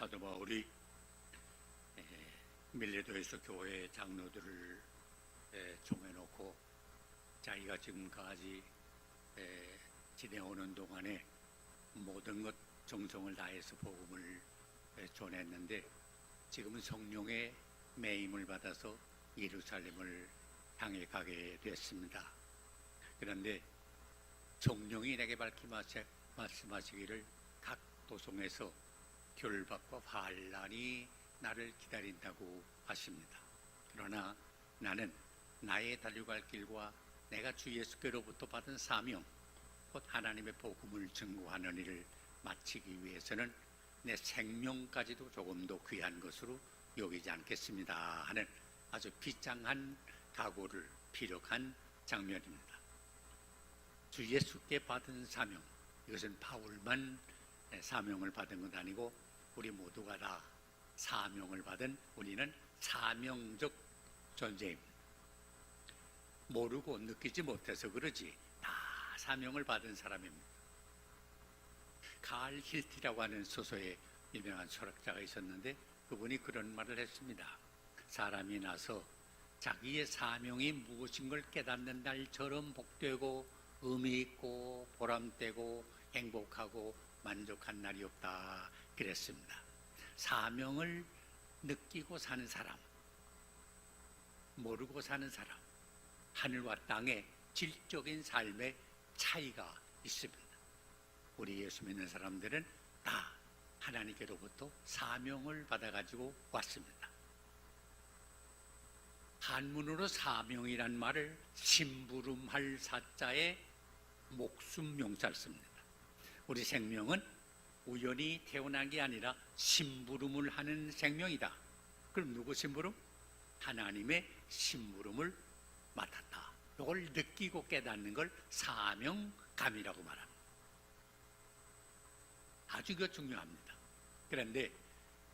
사도 바울이 밀레도에서 교회 장로들을 정해놓고 자기가 지금까지 지내오는 동안에 모든 것 정성을 다해서 복음을 전했는데 지금은 성령의 매임을 받아서 예루살렘을 향해 가게 됐습니다. 그런데 성령이 내게 밝히 말씀하시기를 각 도성에서 결박과 환난이 나를 기다린다고 하십니다. 그러나 나는 나의 달려갈 길과 내가 주 예수께로부터 받은 사명, 곧 하나님의 복음을 증거하는 일을 마치기 위해서는 내 생명까지도 조금 더 귀한 것으로 여기지 않겠습니다 하는 아주 비장한 각오를 피력한 장면입니다. 주 예수께 받은 사명, 이것은 바울만 사명을 받은 것 아니고 우리 모두가 다 사명을 받은, 우리는 사명적 존재입니다. 모르고 느끼지 못해서 그러지 다 사명을 받은 사람입니다. 칼 힐티라고 하는 소설의 유명한 철학자가 있었는데 그분이 그런 말을 했습니다. 사람이 나서 자기의 사명이 무엇인 걸 깨닫는 날처럼 복되고 의미 있고 보람되고 행복하고 만족한 날이 없다 그랬습니다. 사명을 느끼고 사는 사람, 모르고 사는 사람, 하늘과 땅의 질적인 삶의 차이가 있습니다. 우리 예수 믿는 사람들은 다 하나님께로부터 사명을 받아가지고 왔습니다. 한문으로 사명이란 말을 심부름할 사자에 목숨 명사를 씁니다. 우리 생명은 우연히 태어난 게 아니라 심부름을 하는 생명이다. 그럼 누구 심부름? 하나님의 심부름을 맡았다. 이걸 느끼고 깨닫는 걸 사명감이라고 말합니다. 아주 이거 중요합니다. 그런데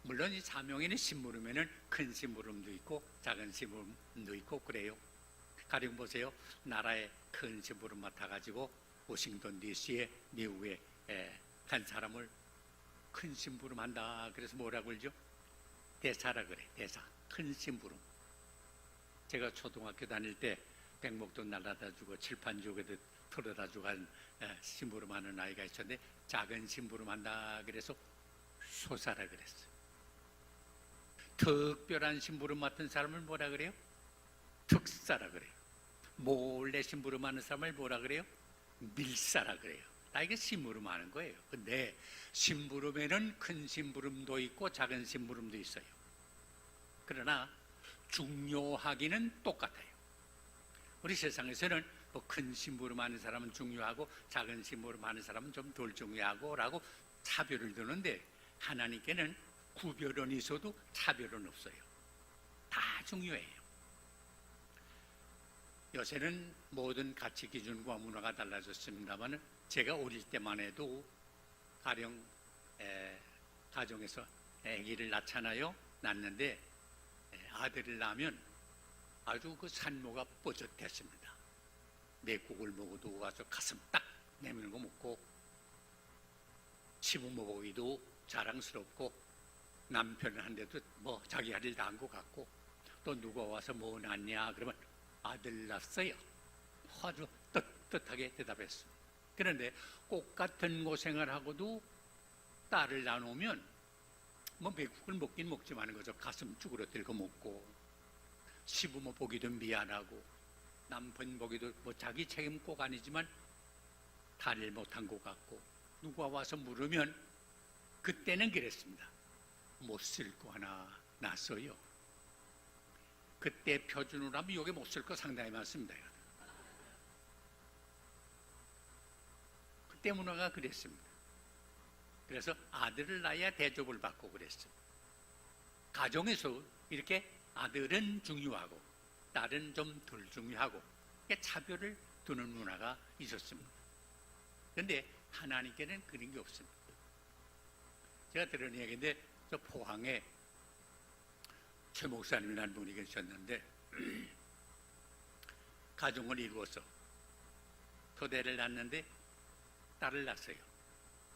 물론 이 사명에는 심부름에는 큰 심부름도 있고 작은 심부름도 있고 그래요. 가령 보세요. 나라에 큰 심부름 맡아가지고 워싱턴 DC에 미국에 간 사람을 큰 심부름 한다. 그래서 뭐라고 그러죠? 대사라 그래. 대사. 큰 심부름. 제가 초등학교 다닐 때 백목돈 날라다 주고 칠판 주고도 털어다 주고 한 심부름 하는 아이가 있었는데 작은 심부름 한다. 그래서 소사라 그랬어요. 특별한 심부름 맡은 사람을 뭐라 그래요? 특사라 그래요. 몰래 심부름 하는 사람을 뭐라 그래요? 밀사라 그래요. 다 이게 심부름 하는 거예요. 근데 심부름에는 큰 심부름도 있고 작은 심부름도 있어요. 그러나 중요하기는 똑같아요. 우리 세상에서는 뭐 큰 심부름 하는 사람은 중요하고 작은 심부름 하는 사람은 좀 덜 중요하고 라고 차별을 두는데 하나님께는 구별은 있어도 차별은 없어요. 다 중요해요. 요새는 모든 가치 기준과 문화가 달라졌습니다만 제가 어릴 때만 해도 가령 가정에서 아기를 낳잖아요. 낳는데 아들을 낳으면 아주 그 산모가 뻐젓했습니다. 미국을 먹어도 와서 가슴 딱 내밀고 먹고 시부모 보기도 자랑스럽고 남편한테도 뭐 자기 할 일 다 한 것 같고 또 누가 와서 뭐 낳냐 그러면 아들 낳았어요. 아주 떳떳하게 대답했습니다. 그런데 똑같은 고생을 하고도 딸을 나누면 뭐 미국을 먹긴 먹지만 그저 가슴 쭈그러들고 먹고 시부모 보기도 미안하고 남편 보기도 뭐 자기 책임 꼭 아니지만 다를 못한 것 같고 누가 와서 물으면 그때는 그랬습니다. 못 쓸 거 하나 났어요. 그때 표준으로 하면 여기 못 쓸 거 상당히 많습니다. 그때 문화가 그랬습니다. 그래서 아들을 낳아야 대접을 받고 그랬어요. 가정에서 이렇게 아들은 중요하고 딸은 좀 덜 중요하고 차별을 두는 문화가 있었습니다. 그런데 하나님께는 그런 게 없습니다. 제가 들은 얘기인데 저 포항에 최 목사님이라는 분이 계셨는데 가정을 이루어서 토대를 낳는데 딸을 낳았어요.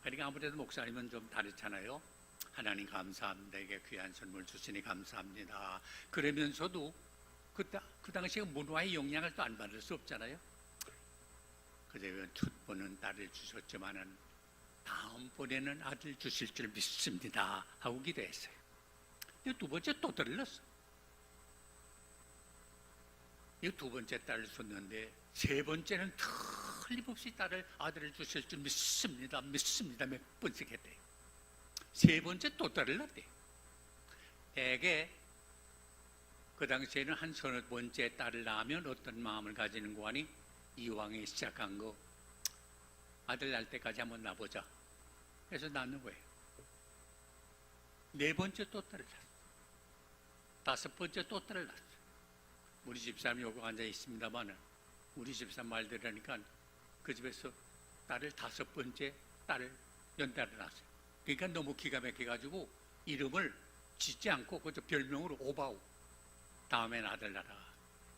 그러니까 아무래도 목사님은 좀 다르잖아요. 하나님 감사합니다. 이게 귀한 선물 주시니 감사합니다. 그러면서도 그 당시에 문화의 영향을 또 안 받을 수 없잖아요. 그래서 첫 번은 딸을 주셨지만은 다음번에는 아들 주실 줄 믿습니다 하고 기도했어요. 근데 두 번째 또 들렀어. 이 두 번째 딸을 줬는데 세 번째는 틀림없이 아들을 주실 줄 믿습니다 몇 번씩 했대요. 세 번째 또 딸을 낳대. 대개 그 당시에는 한 서너 번째 딸을 낳으면 어떤 마음을 가지는 거 아니? 이왕에 시작한 거 아들 낳을 때까지 한번 낳아보자 해서 낳는 거예요. 네 번째 또 딸을 낳았어. 다섯 번째 또 딸을 낳았어. 우리 집사람이 여기 앉아 있습니다만은 우리 집사람 말 들으니까 그 집에서 딸을 다섯 번째 딸을 연달아 낳았어요. 그러니까 너무 기가 막혀가지고 이름을 짓지 않고 그저 별명으로 오바우, 다음엔 아들 낳아.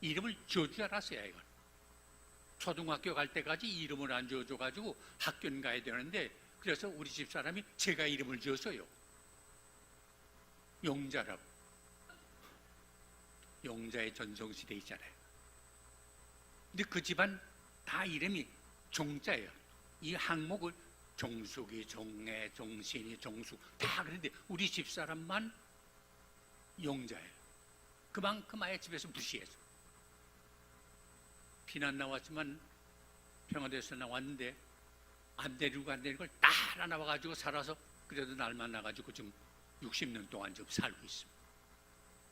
이름을 지어줄 줄 알았어요. 이건 초등학교 갈 때까지 이름을 안 지어줘가지고 학교는 가야 되는데, 그래서 우리 집사람이 제가 이름을 지었어요. 용자라고. 용자의 전성시대 있잖아요. 근데 그 집안 다 이름이 종자예요. 이 항목을 종숙이, 종애, 종신이, 종숙 다 그런데 우리 집사람만 용자예요. 그만큼 아예 집에서 무시해서 피난 나왔지만 평화돼서 나왔는데 안 데리고 딸 나와가지고 살아서 그래도 날 만나가지고 지금 60년 동안 지금 살고 있습니다.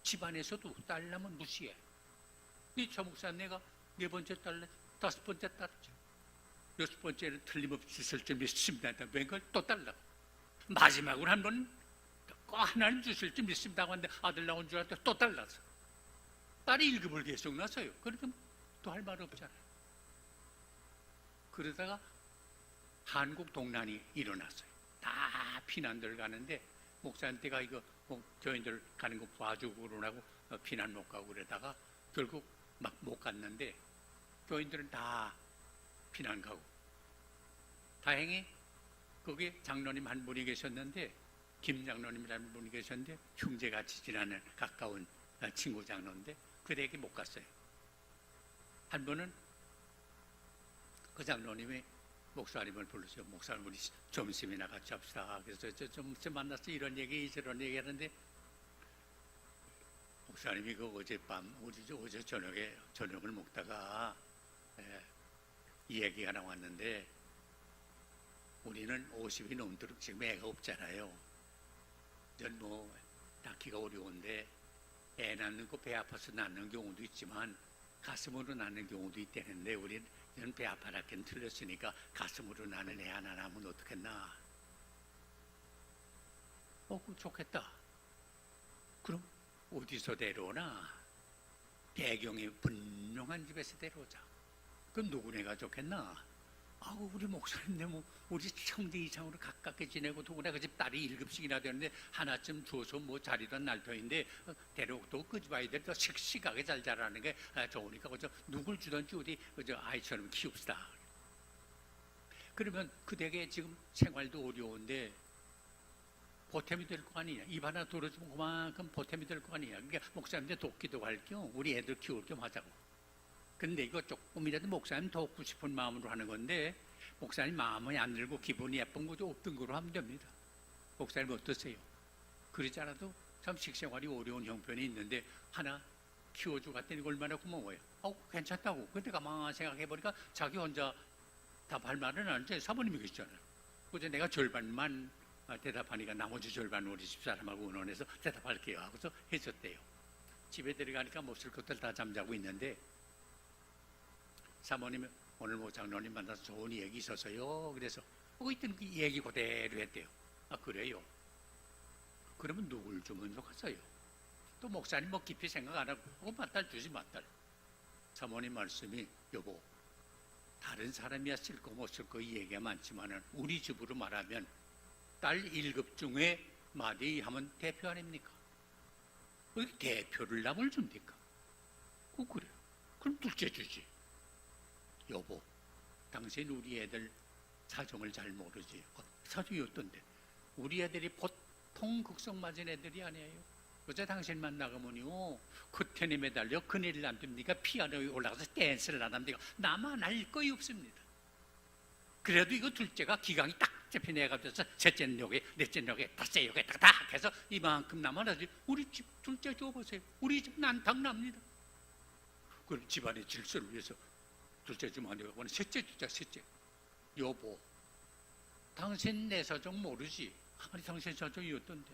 집안에서도 딸 나면 무시해. 이 저 목사내가 네 번째 딸, 다섯 번째 딸이죠. 여섯 번째는 틀림없이 주실 줄 믿습니다. 웬걸 또 딸라. 마지막으로 한 번 꼭 하나님 주실 줄 믿습니다 하는데 아들 나온 줄 알았더니 또 딸라서 딸이 1급을 계속 났어요. 그러니까 또 할 말 없잖아요. 그러다가 한국 동란이 일어났어요. 다 피난들 가는데 목사한테가 이거 교인들 가는 거 봐주고 그러라고 피난 못 가고 그러다가 결국 막 못 갔는데 교인들은 다 피난 가고, 다행히 거기 장로님 한 분이 계셨는데, 김 장로님이라는 분이 계셨는데 형제같이 지나는 가까운 친구 장로인데 그에게 못 갔어요. 한 번은 그 장로님이 목사님을 불러서 목사님 우리 점심이나 같이 합시다. 그래서 좀 만나서 이런 얘기 저런 얘기 하는데 목사님이 그 어젯밤 어제 저녁을 먹다가 이 얘기가 나왔는데 우리는 50이 넘도록 지금 애가 없잖아요. 전 낳기가 어려운데 애 낳는 거 배 아파서 낳는 경우도 있지만 가슴으로 낳는 경우도 있다는데 우리는 배 아파라기는 틀렸으니까 가슴으로 낳는 애 하나 낳으면 어떻겠나. 그럼 좋겠다. 그럼 어디서 데려오나? 배경이 분명한 집에서 데려오자. 그럼 누구네가 좋겠나? 우리 목사님네 우리 청대 이상으로 가깝게 지내고 누구나 그 집 딸이 7씩이나 되는데 하나쯤 줘서 자리도 날 터인데 데려오고 그 집 아이들 더 씩씩하게 잘 자라는 게 좋으니까 그저 누굴 주든지 어디 그저 아이처럼 키웁시다. 그러면 그대게 지금 생활도 어려운데 보탬이 될 거 아니냐. 입 하나 들어주면 그만큼 보탬이 될 거 아니냐. 그러니까 목사님한테 돕기도 할 겸 우리 애들 키울 겸 하자고. 근데 이거 조금이라도 목사님 돕고 싶은 마음으로 하는 건데 목사님 마음이 안 들고 기분이 예쁜 거죠. 없던 거로 하면 됩니다. 목사님 어떠세요? 그러지 않아도 참 식생활이 어려운 형편이 있는데 하나 키워주고 갔더니 얼마나 고마워요. 괜찮다고. 근데 가만히 생각해보니까 자기 혼자 답할 말은 아닌데 사모님이 계시잖아요. 그래서 내가 절반만 대답하니까 나머지 절반 우리 집사람하고 의논해서 대답할게요 하고서 해줬대요. 집에 들어가니까 못쓸 것들 다 잠자고 있는데 사모님이 오늘 장로님 만나서 좋은 얘기 있어서요. 그래서 있던 그 얘기 그대로 했대요. 그래요? 그러면 누굴 주면 좋겠어요? 또 목사님 깊이 생각 안 하고 맞달 주지 맞달. 사모님 말씀이 여보 다른 사람이야 쓸 거 못 쓸 거 이 얘기가 많지만은 우리 집으로 말하면 딸 1급 중에 마디 하면 대표 아닙니까? 왜 대표를 남을 줍니까? 그래요. 그럼 둘째 주지. 여보, 당신 우리 애들 사정을 잘 모르지. 사정이 어떤데? 우리 애들이 보통 보통 극성 맞은 애들이 아니에요. 어제 당신만 나가면요 커튼에 매달려 그네를 안 됩니까? 피아노에 올라가서 댄스를 안 합니까? 나만 알 거이 없습니다. 그래도 이거 둘째가 기강이 딱 잡혀내가면서 셋째 역에 넷째 역에 다섯째 역에 딱 해서 이만큼 남아나지. 우리 집 둘째 줘보세요. 우리 집 난탕 납니다. 그럼 집안의 질서를 위해서 둘째 주면 안 되고 셋째 주자. 셋째 여보, 당신 내 사정 모르지? 아니 당신 사정이 어떤데?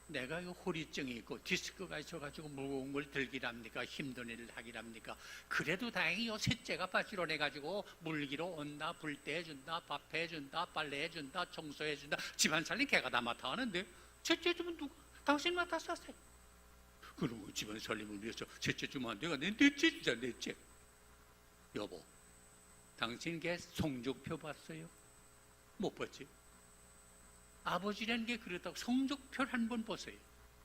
내가 이 허리증이 있고 디스크가 있어가지고 무거운 걸 들기랍니까? 힘든 일을 하기랍니까? 그래도 다행히 요 셋째가 바지런해가지고 물기로 온다, 불때 해준다, 밥 해준다, 빨래 해준다, 청소해준다. 집안 살림 걔가 다 맡아 하는데 셋째 주면 누가? 당신 맡아서 하세요. 그러면 집안 살림을 위해서 셋째 주면 안 되가? 넷째 주자. 넷째. 여보, 당신 걔 성적표 봤어요? 못 봤지? 아버지라는 게 그렇다고 성적표를 한번 보세요.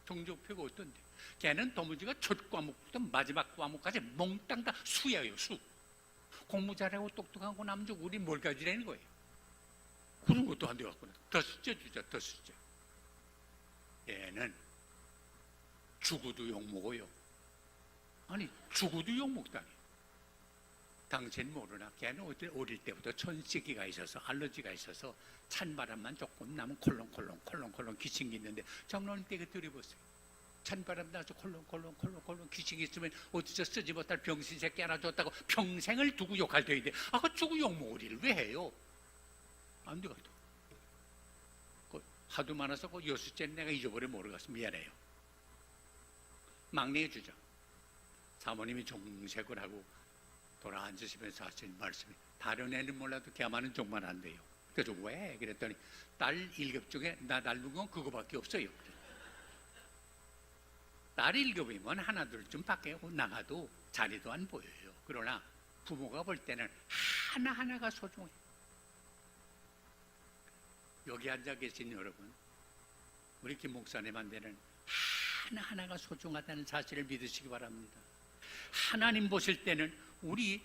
성적표가 어떤데? 걔는 도무지가 첫 과목부터 마지막 과목까지 몽땅 다 수예요. 수. 공부 잘하고 똑똑하고 남쪽 우리 뭘 가지라는 거예요. 그런 것도 안 돼갖구나. 더 숫자 주자. 더 숫자. 얘는 죽어도 욕먹어요. 아니 죽어도 욕먹다니. 당신 모르나? 걔는 어릴 때부터 천식이가 있어서 알러지가 있어서 찬바람만 조금 나면 콜롱콜롱 기침이 있는데 장로님 댁에 들여보세요. 찬바람 나서 콜롱콜롱 기침이 있으면 어디서 쓰지 못할 병신 새끼 하나 줬다고 평생을 두고 욕할 때인데 그 두고 욕먹으리를 왜 해요? 안 되거든. 하도 많아서 그 여섯째는 내가 잊어버려 모르겠어. 미안해요. 막내에 주자. 사모님이 정색을 하고 돌아앉으시면서 하신 말씀이 다른 애는 몰라도 걔만은 정말 안 돼요. 그래서 왜? 그랬더니 딸 1급 중에 나 닮은 건 그거밖에 없어요. 딸 1급이면 하나 둘쯤 밖에 나가도 자리도 안 보여요. 그러나 부모가 볼 때는 하나하나가 소중해요. 여기 앉아 계신 여러분, 우리 김 목사님한테는 하나하나가 소중하다는 사실을 믿으시기 바랍니다. 하나님 보실 때는 우리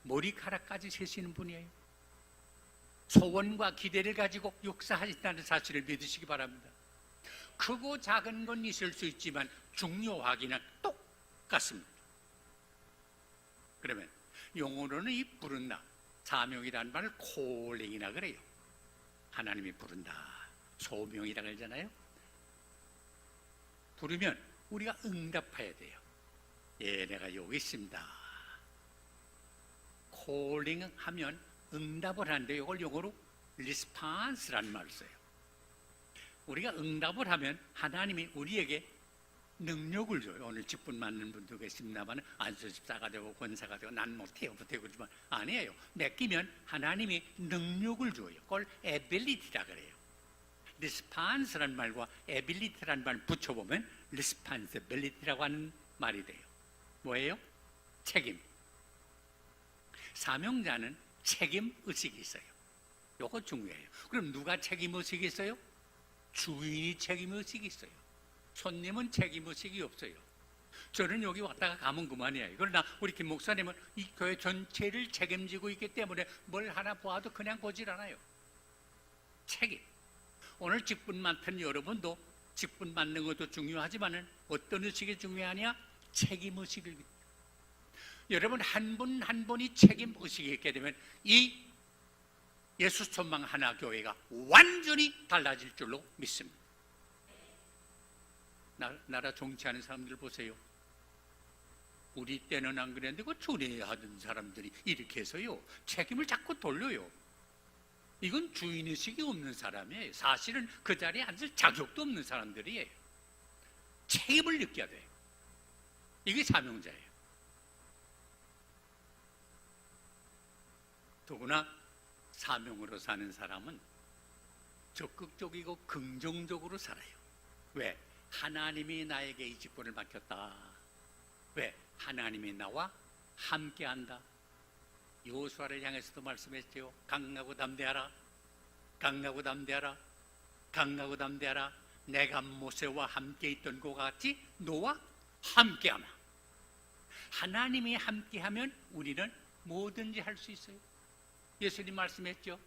머리카락까지 세시는 분이에요. 소원과 기대를 가지고 역사하신다는 사실을 믿으시기 바랍니다. 크고 작은 건 있을 수 있지만 중요하기는 똑같습니다. 그러면 영어로는 이 부른다, 사명이라는 말을 콜링이라 그래요. 하나님이 부른다, 소명이라 그러잖아요. 부르면 우리가 응답해야 돼요. 예, 내가 여기 있습니다. 콜링 하면 응답을 하는데 이걸 영어로 리스판스라는 말을 써요. 우리가 응답을 하면 하나님이 우리에게 능력을 줘요. 오늘 직분 맞는 분도 계십니다만 안수집사가 되고 권사가 되고 난 못해요. 그러지만 아니에요. 맡기면 하나님이 능력을 줘요. 그걸 에빌리티라 그래요. 리스판스라는 말과 에빌리티라는 말 붙여보면 리스판스빌리티라고 하는 말이 돼요. 뭐예요? 책임. 사명자는 책임 의식이 있어요. 이거 중요해요. 그럼 누가 책임 의식이 있어요? 주인이 책임 의식이 있어요. 손님은 책임 의식이 없어요. 저는 여기 왔다가 가면 그만이에요. 그러나 우리 김 목사님은 이 교회 전체를 책임지고 있기 때문에 뭘 하나 보아도 그냥 보질 않아요. 책임. 오늘 직분 맡은 여러분도 직분 맡는 것도 중요하지만 어떤 의식이 중요하냐? 책임 의식을. 여러분 한 분 한 분이 책임 의식이 있게 되면 이 예수 천망 하나 교회가 완전히 달라질 줄로 믿습니다. 나라 정치하는 사람들 보세요. 우리 때는 안 그랬는데 그 전에 하던 사람들이 이렇게 해서요 책임을 자꾸 돌려요. 이건 주인의식이 없는 사람이에요. 사실은 그 자리에 앉을 자격도 없는 사람들이에요. 책임을 느껴야 돼요. 이게 사명자예요. 더구나 사명으로 사는 사람은 적극적이고 긍정적으로 살아요. 왜? 하나님이 나에게 이 직분을 맡겼다. 왜? 하나님이 나와 함께한다. 여호수아를 향해서도 말씀했죠. 강하고 담대하라. 강하고 담대하라. 강하고 담대하라. 내가 모세와 함께 있던 것 같이 너와 함께하마. 하나님이 함께하면 우리는 뭐든지 할 수 있어요. 예수님 말씀했죠.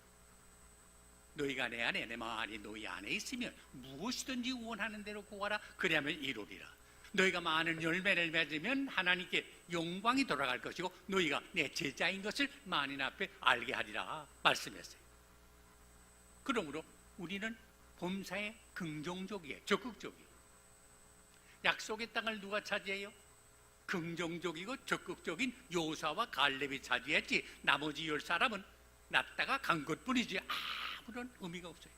너희가 내 안에 내 말이 너희 안에 있으면 무엇이든지 원하는 대로 구하라. 그리하면 이루리라. 너희가 많은 열매를 맺으면 하나님께 영광이 돌아갈 것이고 너희가 내 제자인 것을 만인 앞에 알게 하리라 말씀했어요. 그러므로 우리는 범사에 긍정적이에요. 적극적이에요. 약속의 땅을 누가 차지해요? 긍정적이고 적극적인 요사와 갈렙이 차지했지 나머지 10사람은 났다가 간 것뿐이지 아무런 의미가 없어요.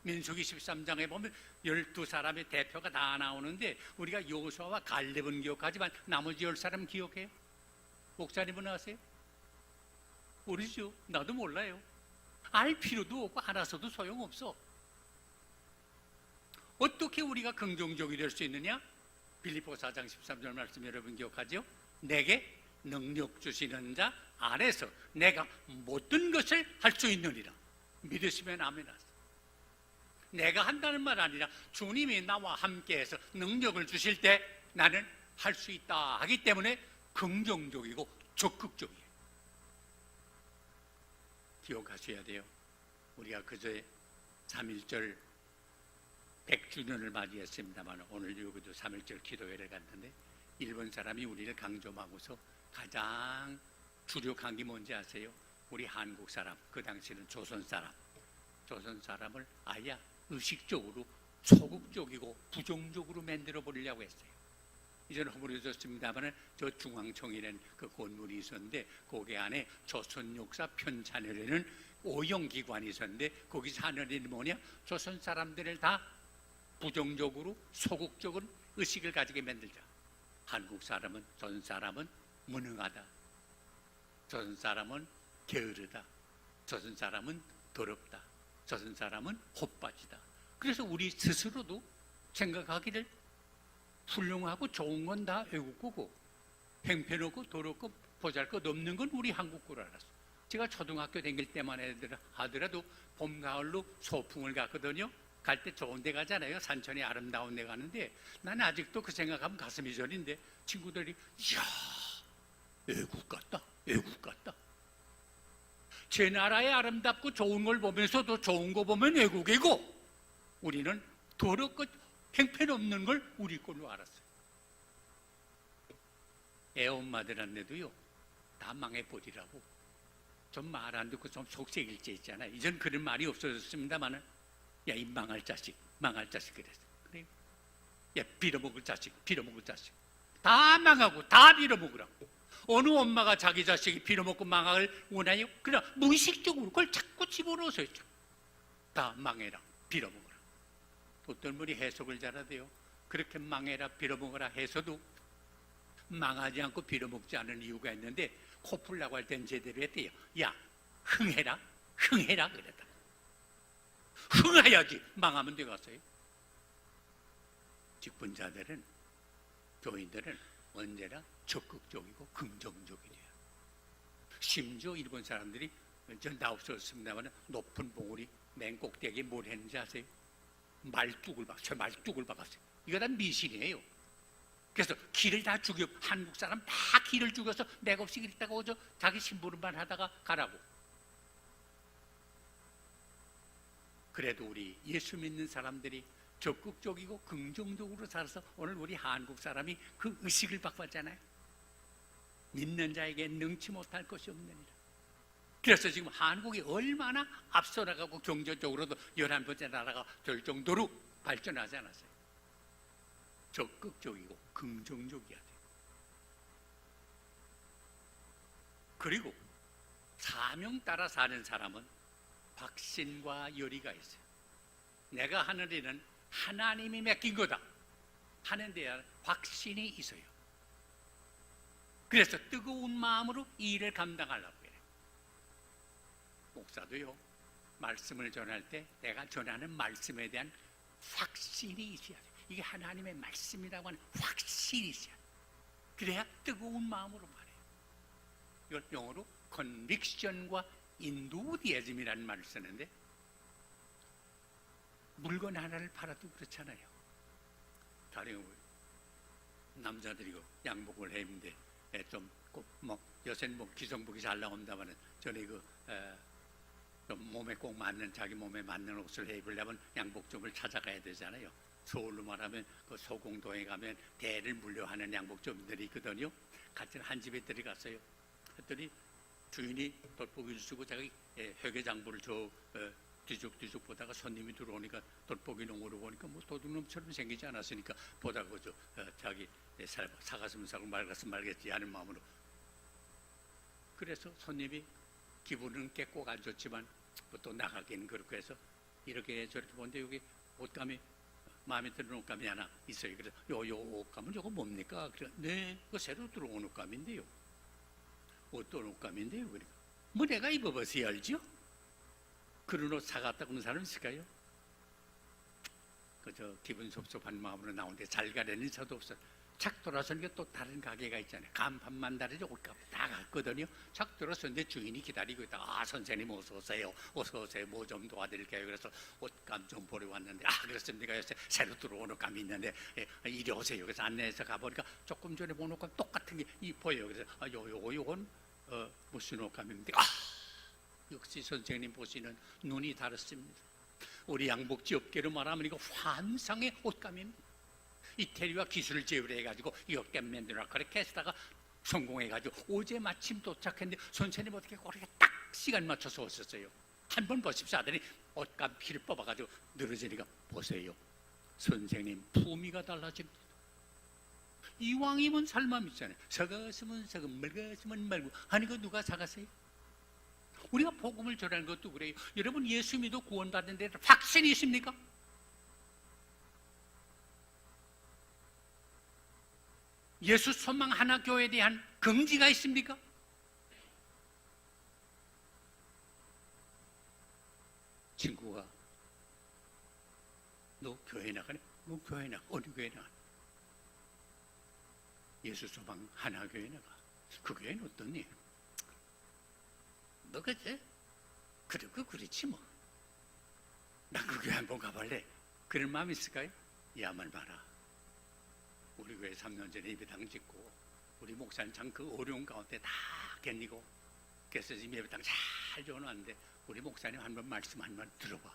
민수기 13장에 보면 12사람의 대표가 다 나오는데 우리가 요수아와 갈렙은 기억하지만 나머지 10사람 기억해요? 목사님은 아세요? 모르죠. 나도 몰라요. 알 필요도 없고 알아서도 소용없어. 어떻게 우리가 긍정적이 될 수 있느냐? 빌립보 4장 13절 말씀 여러분 기억하죠? 내게 능력 주시는 자 안에서 내가 모든 것을 할 수 있느니라. 믿으시면 아멘 하세요. 내가 한다는 말 아니라 주님이 나와 함께해서 능력을 주실 때 나는 할 수 있다 하기 때문에 긍정적이고 적극적이에요. 기억하셔야 돼요. 우리가 그저에 3.1절 100주년을 맞이했습니다만 오늘 여기도 3.1절 기도회를 갔는데 일본 사람이 우리를 강점하고서 가장 주력한 게 뭔지 아세요? 우리 한국 사람, 그 당시는 조선 사람을 아예 의식적으로 소극적이고 부정적으로 만들어 버리려고 했어요. 이제는 허물어졌습니다만 저 중앙청이라는 그 건물이 있었는데 거기 안에 조선 역사 편찬이라는 오형기관이 있었는데 거기서 하는 일이 뭐냐? 조선 사람들을 다 부정적으로 소극적인 의식을 가지게 만들자. 한국 사람은, 조선 사람은 무능하다, 조선 사람은 게으르다, 조선 사람은 더럽다, 조선 사람은 헛바지다. 그래서 우리 스스로도 생각하기를 훌륭하고 좋은 건 다 외국 거고 행편없고 더럽고 보잘것 없는 건 우리 한국 거로 알았어. 제가 초등학교 다닐 때만 하더라도 봄, 가을로 소풍을 갔거든요. 갈 때 좋은 데 가잖아요. 산천이 아름다운 데 가는데 나는 아직도 그 생각하면 가슴이 저린데 친구들이 이야 외국 같다, 외국 같다. 제 나라의 아름답고 좋은 걸 보면서도 좋은 거 보면 외국이고 우리는 더럽고 행편없는 걸 우리 걸로 알았어요. 애 엄마들한테도요 다 망해버리라고 좀 말 안 듣고 좀 속색일제 있잖아요. 이전 그런 말이 없어졌습니다만은 야 이 망할 자식, 망할 자식 그랬어. 그래요? 야 빌어먹을 자식, 빌어먹을 자식. 다 망하고 다 빌어먹으라고. 어느 엄마가 자기 자식이 빌어먹고 망할 원하요? 그냥 무의식적으로 그걸 자꾸 집어넣어서 했죠. 다 망해라, 빌어먹어라. 어떤 분이 해석을 잘하대요. 그렇게 망해라, 빌어먹어라 해서도 망하지 않고 빌어먹지 않은 이유가 있는데 코 풀라고 할 땐 제대로 했대요. 야 흥해라, 흥해라 그랬다. 흥해야지 망하면 되겠어요. 직분자들은, 교인들은 언제나 적극적이고 긍정적이에요. 심지어 일본 사람들이 전 다 없었습니다만 높은 봉우리 맨 꼭대기에 뭘 했는지 아세요? 말뚝을 박았어요. 말뚝을 박았어요. 이거 다 미신이에요. 그래서 길을 다 죽여, 한국 사람 다 길을 죽여서 맥없이 있다가 자기 심부름만 하다가 가라고. 그래도 우리 예수 믿는 사람들이 적극적이고 긍정적으로 살아서 오늘 우리 한국 사람이 그 의식을 바꿨잖아요. 믿는 자에게 능치 못할 것이 없느니라. 그래서 지금 한국이 얼마나 앞서 나가고 경제적으로도 11번째 나라가 될 정도로 발전하지 않았어요. 적극적이고 긍정적이어야 돼요. 그리고 사명 따라 사는 사람은 확신과 열의가 있어요. 내가 하는 일은 하나님이 맡긴 거다 하는 데에 확신이 있어요. 그래서 뜨거운 마음으로 이 일을 감당하려고 해요. 목사도요, 말씀을 전할 때 내가 전하는 말씀에 대한 확신이 있어야 돼요. 이게 하나님의 말씀이라고 하는 확신이 있어야 돼요. 그래야 뜨거운 마음으로 말해요. 이걸 영어로 conviction과 enthusiasm이라는 말을 쓰는데 물건 하나를 팔아도 그렇잖아요. 다른 남자들이 양복을 했는데 좀 뭐 요새는 뭐 기성복이 잘 나온다마는 전에 좀 몸에 꼭 맞는, 자기 몸에 맞는 옷을 입으려면 양복점을 찾아가야 되잖아요. 서울로 말하면 그 소공동에 가면 대를 물려하는 양복점들이 있거든요. 같은 한 집에 들어갔어요. 했더니 주인이 돋보기를 주고 자기 회계장부를 뒤죽뒤죽 보다가 손님이 들어오니까 돋보기 농으로 보니까 뭐 도둑놈처럼 생기지 않았으니까 보다가 자기 사갔으면 사고 말갔으면 말겠지 하는 마음으로. 그래서 손님이 기분은 꽤 꼭 안 좋지만 또 나가기는 그렇고 해서 이렇게 저렇게 보는데 여기 옷감이 마음에 드는 옷감이 하나 있어요. 그래서 요 옷감은 저거 뭡니까? 그래, 네, 그 새로 들어온 옷감인데요. 어떤 옷감인데요? 그러니까 뭐 내가 입어봐서 알죠? 그런 옷 사갔다 그런 사람 있을까요? 그저 기분 섭섭한 마음으로 나오는데 잘 가려는 차도 없어. 착 돌아서니까 또 다른 가게가 있잖아요. 간판만 다르죠. 옷값 다 갔거든요. 착 돌아서는데 주인이 기다리고 있다. 아, 선생님 어서 오세요. 어서 오세요. 뭐 좀 도와드릴게요. 그래서 옷감 좀 보러 왔는데, 아, 그렇습니까? 요새 새로 들어온 옷감이 있는데, 이리 오세요. 그래서 안내해서 가보니까 조금 전에 본 옷감 똑같은 게 보여요. 그래서 요건 무슨 옷감입니까? 아, 역시 선생님 보시는 눈이 다르습니다. 우리 양복지 업계로 말하면 이거 환상의 옷감입니다. 이태리와 기술을 제휴해가지고 이 옷감 만들어 그렇게 해서다가 성공해가지고 어제 마침 도착했는데 선생님 어떻게 그렇게 딱 시간 맞춰서 오셨어요. 한번 보십시오 하더니 옷감 피를 뽑아가지고 늘어지니까 보세요. 선생님 품위가 달라집니다. 이왕이면 살만 있잖아요. 서거스면 서거 멀거스면 멀고 아니 그 누가 사갔어요? 우리가 복음을 전하는 것도 그래요. 여러분 예수 믿어 구원받은 데 확신이 있습니까? 예수 소망 하나 교회에 대한 긍지가 있습니까? 친구가 너 교회 나가네? 너 교회 나가. 어디 교회 나가? 예수 소망 하나 교회 나가. 그 교회는 어떠니? 너 그치? 그렇지 뭐. 난 그 교회 한번 가볼래. 그런 마음이 있을까요? 야말 마라. 우리 교회 3년 전에 예배당 짓고 우리 목사님 참 그 어려운 가운데 다 견디고 그래서 지금 예배당 잘 지어놨는데 우리 목사님 한번 말씀 한번 들어봐.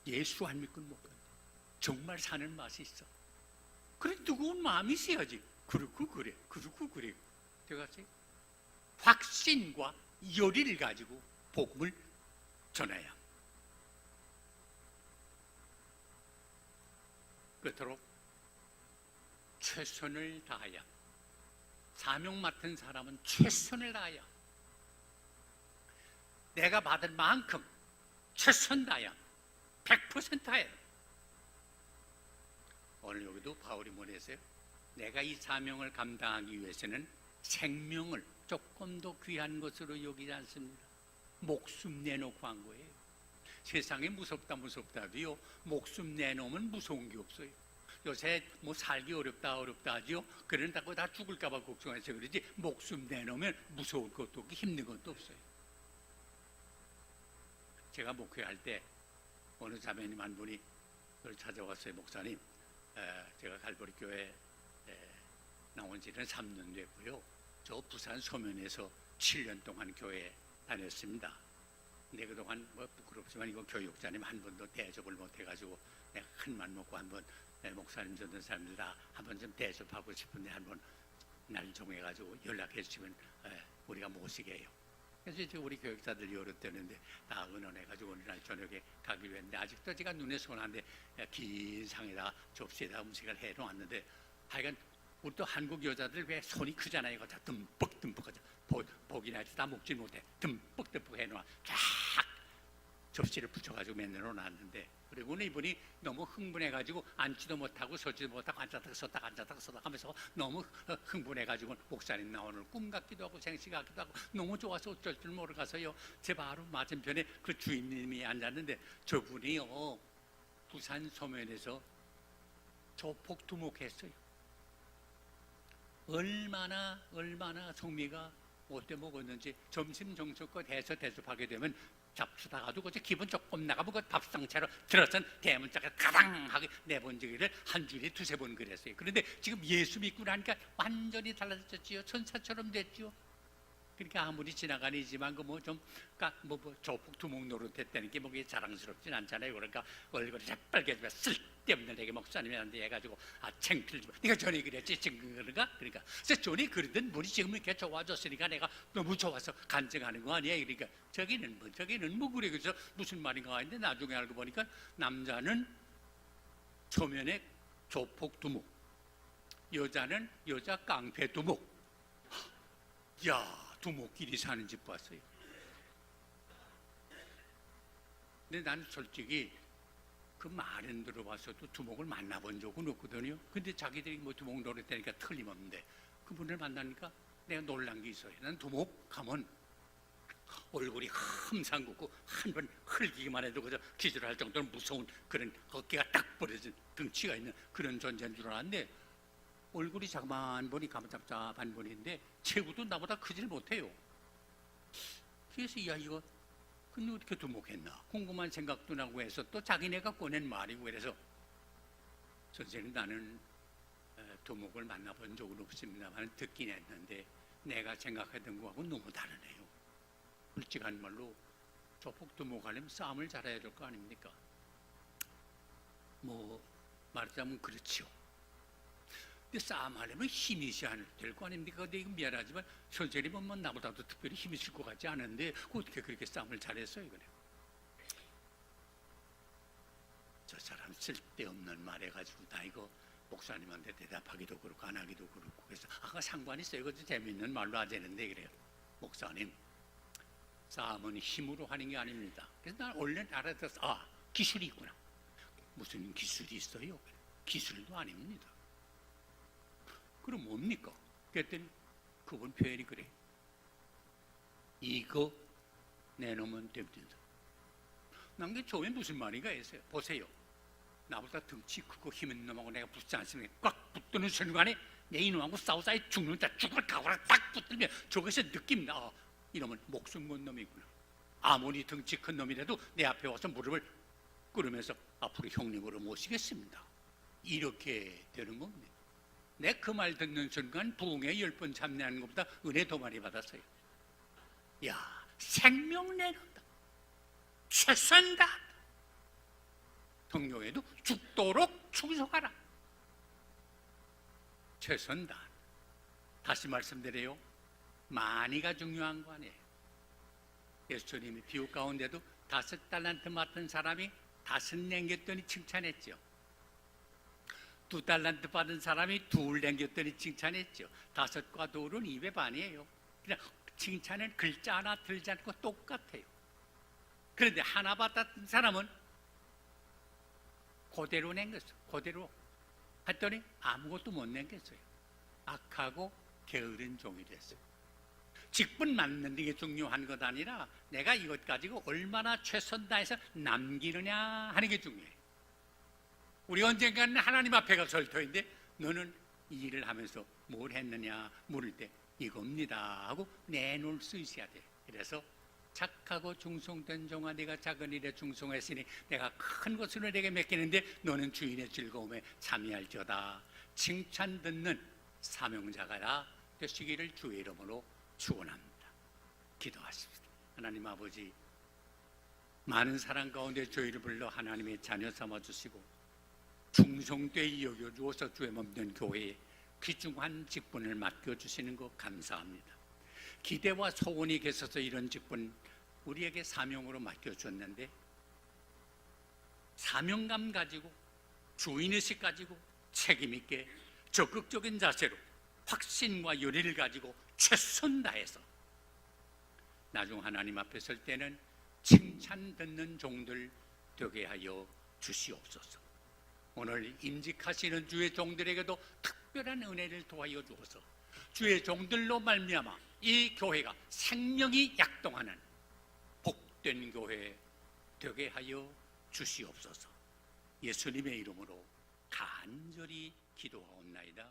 예수 안 믿고 못 간다. 정말 사는 맛이 있어. 그래 뜨거운 마음이 있어야지. 그렇고 그래. 되겠지? 확신과 열의를 가지고 복음을 전해야. 끝으로 최선을 다하여. 사명 맡은 사람은 최선을 다하여. 내가 받을 만큼 최선 다하여 100% 해야. 오늘 여기도 바울이 뭐랬어요? 내가 이 사명을 감당하기 위해서는 생명을 조금 더 귀한 것으로 여기지 않습니다. 목숨 내놓고 한 거예요. 세상에 무섭다도요. 목숨 내놓으면 무서운 게 없어요. 요새 뭐 살기 어렵다 하지요. 그런다고 다 죽을까봐 걱정해서 그러지 목숨 내놓으면 무서울 것도 없고 힘든 것도 없어요. 제가 목회할 때 어느 자매님 한 분이 저를 찾아왔어요. 목사님, 제가 갈보리 교회 나온 지는 3년 됐고요. 저 부산 서면에서 7년 동안 교회 다녔습니다. 근데 그동안 뭐 부끄럽지만 이거 교육자님 한 번도 대접을 못해가지고 내가 큰맘 먹고 한번 목사님 전던 사람들 다 한번 좀 대접하고 싶은데 한번 날 정해가지고 연락해 주시면 우리가 모시게 해요. 그래서 이제 우리 교육자들 열었대는데 다 의논해가지고 어느 날 저녁에 가기로 했는데 아직도 제가 눈에 선한데 긴 상에다 접시에다 음식을 해놓았는데 하여간 우리 또 한국 여자들 왜 손이 크잖아요. 이거 다 듬뿍하죠. 복이나 다 먹지 못해. 듬뿍 해놓아 쫙 접시를 붙여가지고 맨날 놨는데 그리고 이분이 너무 흥분해가지고 앉지도 못하고 서지도 못하고 앉았다가 섰다가 하면서 너무 흥분해가지고 목사님 나오는 꿈 같기도 하고 생시 같기도 하고 너무 좋아서 어쩔 줄 모르가서요. 제 바로 맞은편에 그 주인님이 앉았는데 저분이요 부산 서면에서 조폭 두목했어요. 얼마나 성미가 못돼 먹었는지 점심 정성껏 해서 대접하게 되면 잡수다가도 그저 기분 조금 나가면 그 밥상차로 들어선 대문짝에 가당하게 내본지기를 한 줄에 두세 번 그랬어요. 그런데 지금 예수 믿고 나니까 완전히 달라졌지요. 천사처럼 됐지요. 그러니까 아무리 지나가니지만 그 뭐 좀 조폭 두목 노릇했다는 게 뭐 그게 자랑스럽진 않잖아요. 그러니까 얼굴이 새빨개지면 쓸데없는 얘기 목사님한테 해가지고 창피하지 마. 네가 전에 그랬지 지금 그런가? 그러니까 전에 그러던 분이 지금 이렇게 좋아졌으니까 내가 너무 좋아서 간증하는 거 아니야? 그러니까 저기는 뭐 그래. 그래서 무슨 말인가 했는데 나중에 알고 보니까 남자는 초면에 조폭 두목, 여자는 여자 깡패 두목. 야, 두목끼리 사는 집 봤어요. 근데 나는 솔직히 그 말은 들어봐서도 두목을 만나본 적은 없거든요. 근데 자기들이 뭐 두목 노릇하니까 틀림없는데 그분을 만나니까 내가 놀란 게 있어요. 난 두목 가면 얼굴이 흠상궂고 한 번 흘기기만 해도 그저 기절할 정도로 무서운 그런 어깨가 딱 벌어진 등치가 있는 그런 존재인 줄 알았는데 얼굴이 자그마한 분이 가만잡잡한 분인데 체구도 나보다 크질 못해요. 그래서 야 이거 근데 어떻게 두목했나 궁금한 생각도 나고 해서 또 자기네가 꺼낸 말이고 그래서 선생님 나는 두목을 만나본 적은 없습니다만 듣긴 했는데 내가 생각했던 거하고 너무 다르네요. 솔직한 말로 조폭 두목하려면 싸움을 잘해야 될 거 아닙니까? 뭐 말하자면 그렇죠. 근데 싸움하려면 힘이 있어야 될 거 아닙니까? 근데 이거 미안하지만 선생님은 뭐 나보다도 특별히 힘이 있을 것 같지 않은데 어떻게 그렇게 싸움을 잘했어요? 그래. 저 사람 쓸데없는 말 해가지고 나 이거 목사님한테 대답하기도 그렇고 안 하기도 그렇고 그래서 아까 상관 있어요. 이것도 재밌는 말로 하자는데 그래요. 목사님 싸움은 힘으로 하는 게 아닙니다. 그래서 난 원래 알아들었어. 기술이 있구나. 무슨 기술이 있어요? 기술도 아닙니다. 그럼 뭡니까? 그랬더니 그분 표현이 그래. 이거 내놓으면 됩니다. 난 게 처음에 무슨 말인가 했어요. 보세요. 나보다 덩치 크고 힘 있는 놈하고 내가 붙지 않습니까? 꽉 붙드는 순간에 내 이놈하고 싸우자 죽는다. 죽을 각오라 딱 붙들면 저것이 느낌 나. 이놈은 목숨 건 놈이구나. 아무리 덩치 큰 놈이라도 내 앞에 와서 무릎을 꿇으면서 앞으로 형님으로 모시겠습니다. 이렇게 되는 겁니다. 내 그 말 듣는 순간 부흥에 10번 참여하는 것보다 은혜 더 많이 받았어요. 야, 생명 내놓는다. 최선 다한다. 동료에도 죽도록 충성하라. 최선 다한다. 다시 말씀드려요. 많이가 중요한 거 아니에요. 예수님이 비유 가운데도 5달란트 맡은 사람이 5 남겼더니 칭찬했죠. 2달란트 받은 사람이 2 남겼더니 칭찬했죠. 5과 2는 2배 반이에요. 그냥 칭찬은 글자 하나 들지 않고 똑같아요. 그런데 하나 받았던 사람은 그대로 남겼어요. 그대로 했더니 아무것도 못 남겼어요. 악하고 게으른 종이 됐어요. 직분 맞는 게 중요한 것 아니라 내가 이것 가지고 얼마나 최선 다해서 남기느냐 하는 게 중요해요. 우리 언젠가는 하나님 앞에 가서 설 터인데 너는 이 일을 하면서 뭘 했느냐 물을 때 이겁니다 하고 내놓을 수 있어야 돼. 그래서 착하고 충성된 종아 네가 작은 일에 충성했으니 내가 큰 것으로 내게 맡기는데 너는 주인의 즐거움에 참여할지어다. 칭찬 듣는 사명자가 되시기를 주의 이름으로 축원합니다. 기도하십시다. 하나님 아버지, 많은 사람 가운데 저희를 불러 하나님의 자녀 삼아주시고 충성되이 여겨주어서 주의 몸된 교회에 귀중한 직분을 맡겨주시는 것 감사합니다. 기대와 소원이 계셔서 이런 직분 우리에게 사명으로 맡겨주었는데 사명감 가지고 주인의식 가지고 책임있게 적극적인 자세로 확신과 열의를 가지고 최선 다해서 나중 하나님 앞에 설 때는 칭찬 듣는 종들 되게 하여 주시옵소서. 오늘 임직하시는 주의 종들에게도 특별한 은혜를 도하여 주어서 주의 종들로 말미암아 이 교회가 생명이 약동하는 복된 교회 되게 하여 주시옵소서. 예수님의 이름으로 간절히 기도하옵나이다.